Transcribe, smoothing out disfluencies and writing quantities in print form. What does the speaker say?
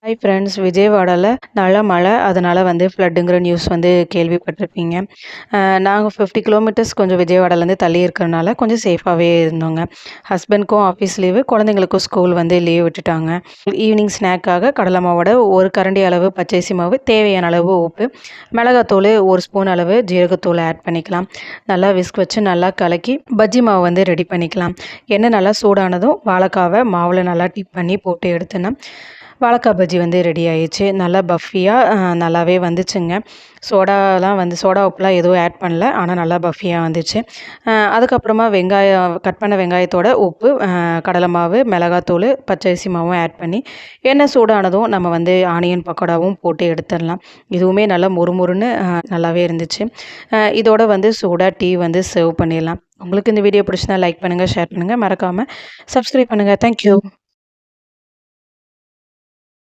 Hi friends, விஜயவாடால நல்ல மழை. அதனால ஃப்ளட்டுங்கிற நியூஸ் கேள்விப்பட்டிருப்பீங்க. நாங்க 50 கிலோமீட்டர்ஸ் கொஞ்சம் விஜயவாடாலேருந்து தள்ளி இருக்கிறனால கொஞ்சம் சேஃபாவே இருந்தோங்க. ஹஸ்பண்ட்க்கும் ஆஃபீஸ் லீவு, குழந்தைங்களுக்கும் ஸ்கூல் லீவ் விட்டுட்டாங்க. ஈவினிங் ஸ்நாக்காக கடலை மாவோட 1 கரண்டி அளவு பச்சரிசி மாவு, தேவையான அளவு உப்பு, மிளகாத்தூள் 1 ஸ்பூன் அளவு ஜீரகத்தூள் ஆட் பண்ணிக்கலாம். நல்லா விஸ்க் வச்சு நல்லா கலக்கி பஜ்ஜி மாவு ரெடி பண்ணிக்கலாம். எண்ணெய் நல்லா சூடானதும் வாழைக்காவை மாவில் நல்லா டிப் பண்ணி போட்டு எடுத்தோன்னா வாழைக்காய் பஜ்ஜி ரெடி ஆயிடுச்சு. நல்லா பஃபியாக நல்லாவே வந்துச்சுங்க. சோடா உப்புலாம் எதுவும் ஆட் பண்ணல. ஆனால் நல்லா பஃபியாக வந்துச்சு. அதுக்கப்புறமா கட் பண்ண வெங்காயத்தோட உப்பு, கடலை மாவு, மிளகாத்தூள், பச்சரிசி மாவும் ஆட் பண்ணி எண்ணெய் சூடானதும் நம்ம ஆனியன் பக்கோடாவும் போட்டு எடுத்துடலாம். இதுவுமே நல்லா முறுமுறுன்னு நல்லாவே இருந்துச்சு. இதோட சூடாக டீ சர்வ் பண்ணிடலாம். உங்களுக்கு இந்த வீடியோ பிடிச்சிருந்தா லைக் பண்ணுங்கள், ஷேர் பண்ணுங்கள், மறக்காமல் சப்ஸ்கிரைப் பண்ணுங்கள். தேங்க்யூ.